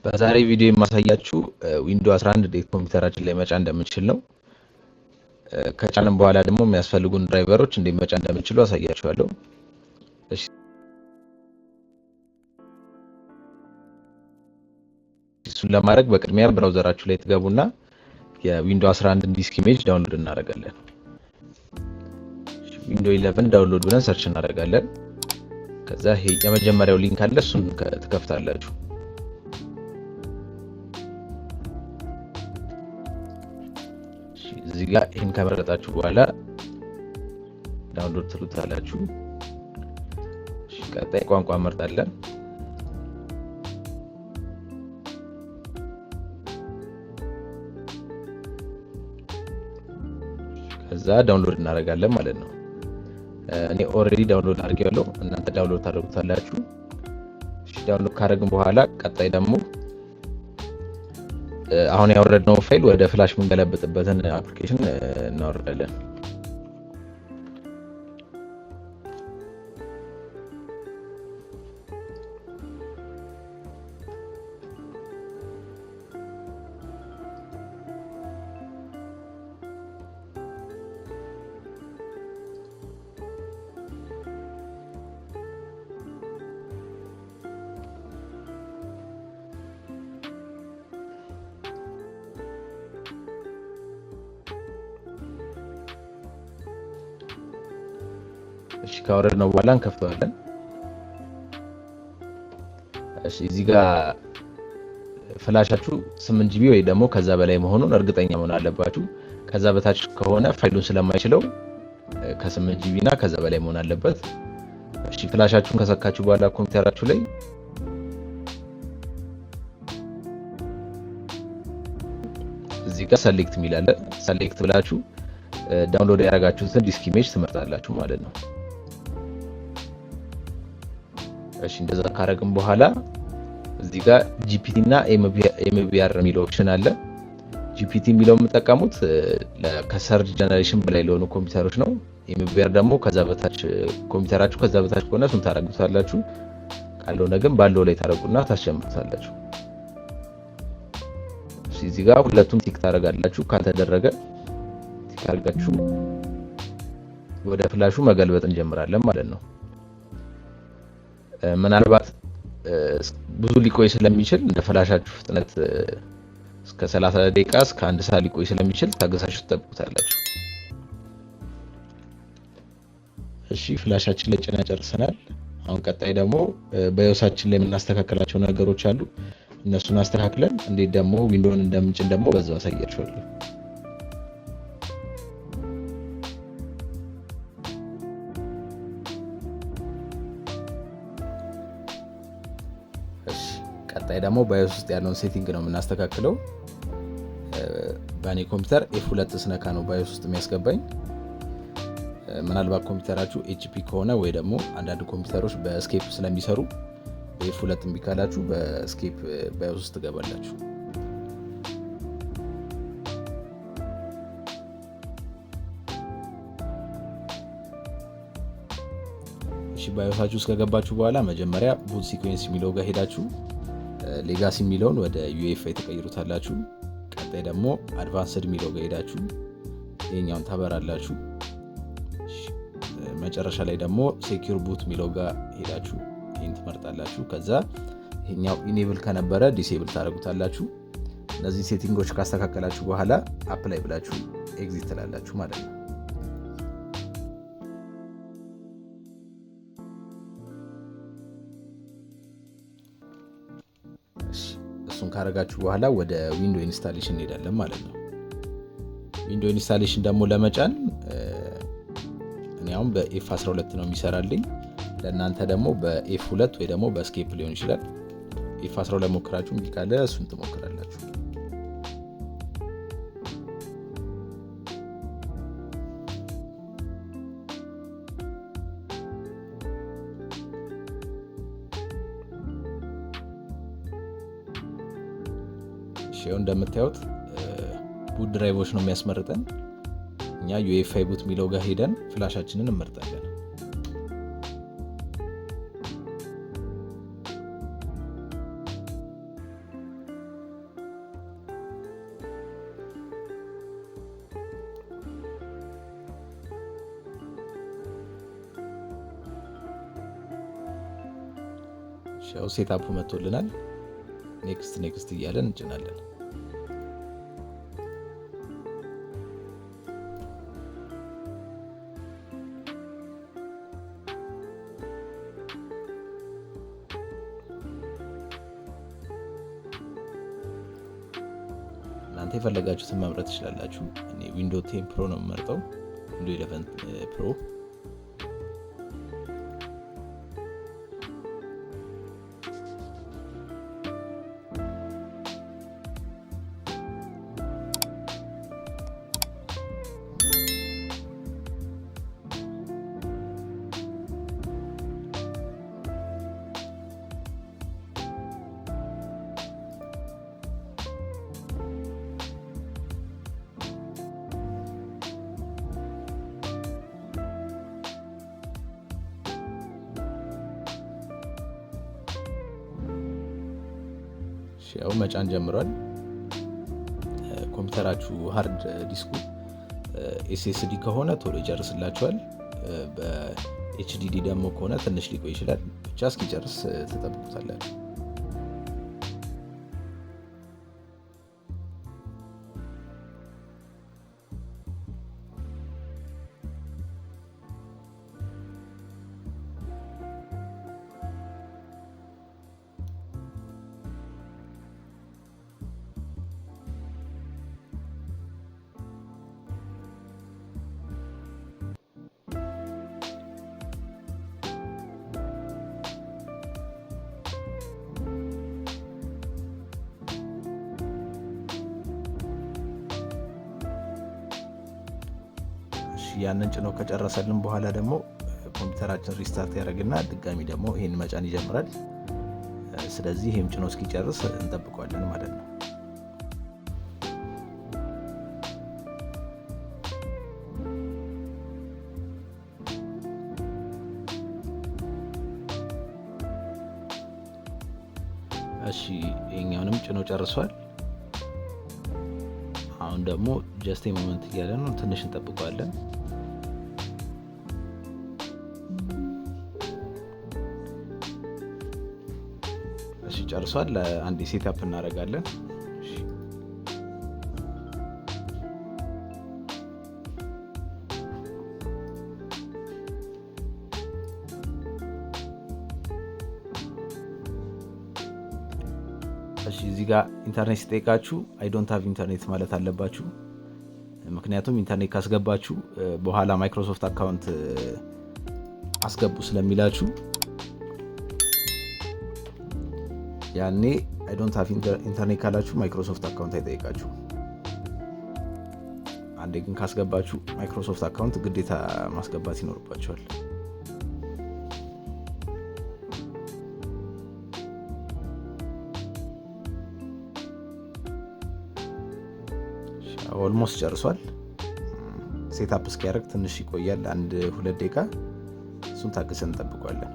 በዛሬ ቪዲዮ የማሳያችሁ ዊንዶው 11 እንዴት ኮምፒውተራችን ላይ መጫን እንደምንችል ነው። ከጫንም በኋላ ደግሞ የሚያስፈልጉን ድራይቨሮች እንዴት መጫን እንደምንችሉ አሳያችኋለሁ። እሺ፣ እሱን ለማድረግ በቅድሚያ ብራውዘራችሁ ላይ ትገቡና የዊንዶው 11 ዲስክ ኢሜጅ ዳውንሎድ እናደርጋለን። ዊንዶው 11 ዳውንሎድ ብለን ሰርች እናደርጋለን። ከዛ ይሄ የመጀመሪያው ሊንክ አለ፣ እሱን ትከፍታላችሁ። እዚህ ጋር ይሄን ከመረጣችሁ በኋላ ዳውንሎድ ትሉታላችሁ። እሺ፣ ቀጣይ ቋንቋ መርጣለን። ከዛ ዳውንሎድ እናደርጋለን ማለት ነው። እኔ ኦልሬዲ ዳውንሎድ አድርጌያለሁ፣ እናንተ ዳውንሎድ ታደርጉታላችሁ። እሺ፣ ዳውንሎድ ካደረግን በኋላ ቀጣይ ደግሞ አሁን ያወረድነው ፋይል ወደ ፍላሽ የምንገለብጥበትን አፕሊኬሽን እናወርዳለን። እሺ፣ ካወረድነው በኋላ እንከፍተዋለን። እሺ፣ እዚህ ጋር ፍላሻችሁ 8 ጂቢ ወይ ደግሞ ከዛ በላይ መሆኑን እርግጠኛ መሆን አለባችሁ። ከዛ በታች ከሆነ ፋይሉን ስለማይችለው ከ8 ጂቢ እና ከዛ በላይ መሆን አለበት። እሺ፣ ፍላሻችሁን ከሰካችሁ በኋላ ኮምፒውተራችሁ ላይ እዚህ ጋር ሰሌክት የሚል አለ። ሰሌክት ብላችሁ ዳውንሎድ ያደረጋችሁትን ዲስክ ኢሜጅ ትመርጣላችሁ ማለት ነው። እሺ፣ እንደዛ ካረግን በኋላ እዚህ ጋር ጂፒቲ እና ኤምቢአር የሚለው ኦፕሽን አለ። ጂፒቲ የሚለው የምጠቀሙት ከሰርድ ጀነሬሽን በላይ ለሆኑ ኮምፒውተሮች ነው። ኤምቢአር ደግሞ ከዛ በታች ኮምፒውተራችሁ ከዛ በታች ከሆነ እሱን ታረጉታላችሁ። ካልሆነ ግን ባለው ላይ ታረጉና ታስጀምሩታላችሁ። እሺ፣ እዚህ ጋር ሁለቱም ቲክ ታረጋላችሁ። ካልተደረገ ቲክ አድርጋችሁ ወደ ፍላሹ መገልበጥ እንጀምራለን ማለት ነው። ምናልባት ብዙ ሊቆይ ስለሚችል እንደ ፍላሻችሁ ፍጥነት እስከ 30 ደቂቃ እስከ 1 ሰዓት ሊቆይ ስለሚችል ታገሳችሁ ትጠብቁታላችሁ። እሺ፣ ፍላሻችን ላይ ጭና ጨርሰናል። አሁን ቀጣይ ደግሞ በዮሳችን ላይ የምናስተካክላቸው ነገሮች አሉ። እነሱን አስተካክለን እንዴት ደግሞ ዊንዶውን እንደምንጭን ደግሞ በዛው አሳያችኋለሁ። ቀጣይ ደግሞ ባዮስ ውስጥ ያለውን ሴቲንግ ነው የምናስተካክለው። በእኔ ኮምፒውተር F2 ስነካ ነው ባዮስ ውስጥ የሚያስገባኝ። ምናልባት ኮምፒውተራችሁ HP ከሆነ ወይ ደግሞ አንዳንድ ኮምፒውተሮች በስኬፕ ስለሚሰሩ በF2 እምቢ ካላችሁ በስኬፕ ባዮስ ውስጥ ትገባላችሁ። እሺ፣ ባዮሳችሁ ውስጥ ከገባችሁ በኋላ መጀመሪያ ቡት ሲኩዌንስ የሚለው ጋር ሄዳችሁ ሌጋሲ የሚለውን ወደ UEFI ተቀይሩታላችሁ። ቀጣይ ደግሞ አድቫንስድ የሚለው ጋር ሄዳችሁ ይሄኛውን ታበራላችሁ። መጨረሻ ላይ ደግሞ ሴኪዩር ቡት የሚለው ጋር ሄዳችሁ ይሄን ትመርጣላችሁ። ከዛ ይሄኛው ኢኔብል ከነበረ ዲሴብል ታደርጉታላችሁ። እነዚህ ሴቲንጎች ካስተካከላችሁ በኋላ አፕላይ ብላችሁ ኤግዚት ትላላችሁ ማለት ነው። እሱን ካረጋችሁ በኋላ ወደ ዊንዶው ኢንስታሌሽን እንሄዳለን ማለት ነው። ዊንዶው ኢንስታሌሽን ደግሞ ለመጫን እኔ አሁን በኤፍ12 ነው የሚሰራልኝ። ለእናንተ ደግሞ በኤፍ2 ወይ ደግሞ በስኬፕ ሊሆን ይችላል። ኤፍ12 ሞክራችሁ እምቢ ካለ እሱን ትሞክራላችሁ። ይሄው እንደምታዩት ቡት ድራይቮች ነው የሚያስመርጠን። እኛ UEFI ቡት የሚለው ጋር ሄደን ፍላሻችንን እንመርጣለን። ያው ሴትአፑ መጥቶልናል። ኔክስት እያለን እንጭናለን። እናንተ የፈለጋችሁትን መምረጥ ትችላላችሁ። እኔ ዊንዶው 10 ፕሮ ነው የምመርጠው። ዊንዶው 11 ፕሮ ያው መጫን ጀምሯል። ኮምፒውተራችሁ ሃርድ ዲስኩ ኤስኤስዲ ከሆነ ቶሎ ይጨርስላችኋል። በኤችዲዲ ደግሞ ከሆነ ትንሽ ሊቆይ ይችላል። ብቻ እስኪጨርስ ትጠብቁታላችሁ። ያንን ጭኖ ከጨረሰልን በኋላ ደግሞ ኮምፒውተራችን ሪስታርት ያደርግና ድጋሚ ደግሞ ይሄን መጫን ይጀምራል። ስለዚህ ይሄም ጭኖ እስኪጨርስ እንጠብቀዋለን ማለት ነው። እሺ ይሄኛውንም ጭኖ ጨርሷል። አሁን ደግሞ ጀስት ሞመንት እያለ ነው። ትንሽ እንጠብቀዋለን። እሺ ጨርሷል። አንዴ ሴትአፕ እናደርጋለን። እሺ እዚህ ጋር ኢንተርኔት ሲጠይቃችሁ አይ ዶንት ሃቭ ኢንተርኔት ማለት አለባችሁ። ምክንያቱም ኢንተርኔት ካስገባችሁ በኋላ ማይክሮሶፍት አካውንት አስገቡ ስለሚላችሁ ያኔ አይ ዶንት ሃቭ ኢንተርኔት ካላችሁ ማይክሮሶፍት አካውንት አይጠይቃችሁ። አንዴ ግን ካስገባችሁ ማይክሮሶፍት አካውንት ግዴታ ማስገባት ይኖርባችኋል። ኦልሞስት ጨርሷል። ሴትአፕ እስኪያደርግ ትንሽ ይቆያል፣ 1-2 ደቂቃ። እሱን ታግሰን እንጠብቀዋለን።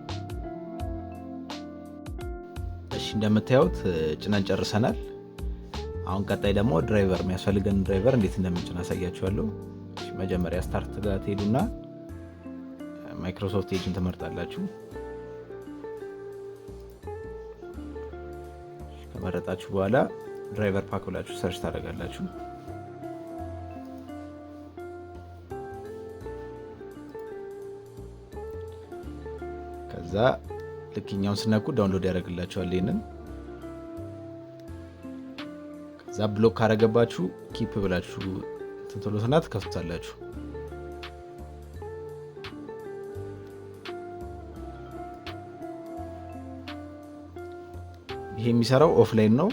እሺ እንደምታዩት ጭነን ጨርሰናል። አሁን ቀጣይ ደግሞ ድራይቨር የሚያስፈልገን ድራይቨር እንዴት እንደምንጭን አሳያችኋለሁ። መጀመሪያ ስታርት ጋር ትሄዱና ማይክሮሶፍት ኤጅን ትመርጣላችሁ። ከመረጣችሁ በኋላ ድራይቨር ፓክ ብላችሁ ሰርች ታደርጋላችሁ። ከዛ ልክኛውን ስነኩ ዳውንሎድ ያደርግላችኋል ይሄንን። ከዛ ብሎክ ካረገባችሁ ኪፕ ብላችሁ ትንተሎትና ትከፍቱታላችሁ። ይሄ የሚሰራው ኦፍላይን ነው።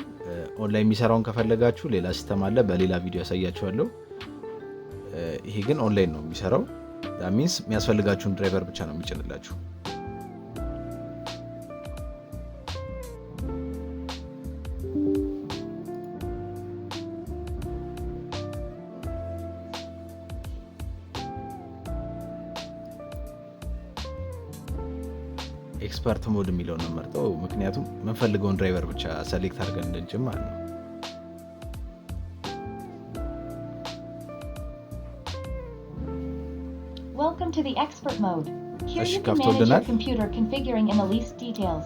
ኦንላይን የሚሰራውን ከፈለጋችሁ ሌላ ሲስተም አለ፣ በሌላ ቪዲዮ ያሳያችኋለሁ። ይሄ ግን ኦንላይን ነው የሚሰራው። ዳት ሚንስ የሚያስፈልጋችሁን ድራይቨር ብቻ ነው የሚጭንላችሁ። ኤክስፐርት ሞድ የሚለውን ነው መርጠው፣ ምክንያቱም የምንፈልገውን ድራይቨር ብቻ ሰሌክት አድርገን እንድንጭን ማለት ነው። Welcome to the expert mode. Here እሺ you can manage your ከፍቶልናል። computer configuring in the least details.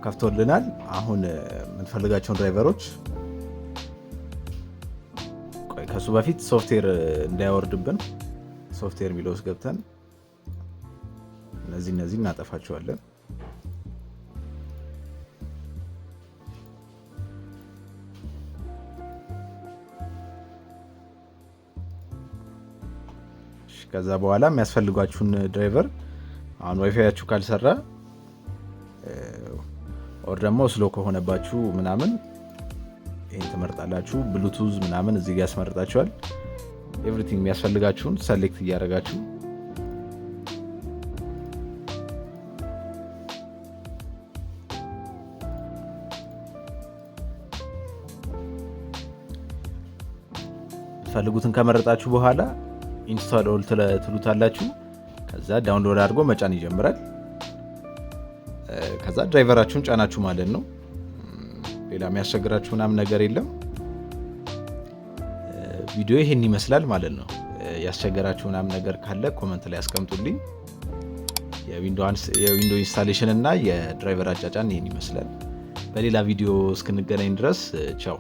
ከፍቶልናል። አሁን የምንፈልጋቸውን ድራይቨሮች ከሱ በፊት ሶፍትዌር እንዳያወርድብን ሶፍትዌር የሚለው ውስጥ ገብተን እነዚህ እናጠፋቸዋለን። ከዛ በኋላ የሚያስፈልጓችሁን ድራይቨር አሁን ዋይፋያችሁ ካልሰራ ኦር ደግሞ ስሎ ከሆነባችሁ ምናምን ይሄን ትመርጣላችሁ። ብሉቱዝ ምናምን እዚህ ጋር ያስመርጣችኋል። ኤቭሪቲንግ የሚያስፈልጋችሁን ሰሌክት እያደረጋችሁ ፈልጉትን ከመረጣችሁ በኋላ ኢንስታል ኦል ትሉታላችሁ። ከዛ ዳውንሎድ አድርጎ መጫን ይጀምራል። ከዛ ድራይቨራችሁን ጫናችሁ ማለት ነው። ሌላ የሚያስቸግራችሁ ምናምን ነገር የለም። ቪዲዮ ይሄን ይመስላል ማለት ነው። ያስቸገራችሁ ምናምን ነገር ካለ ኮመንት ላይ አስቀምጡልኝ። የዊንዶ ኢንስታሌሽን እና የድራይቨር አጫጫን ይሄን ይመስላል። በሌላ ቪዲዮ እስክንገናኝ ድረስ ቻው።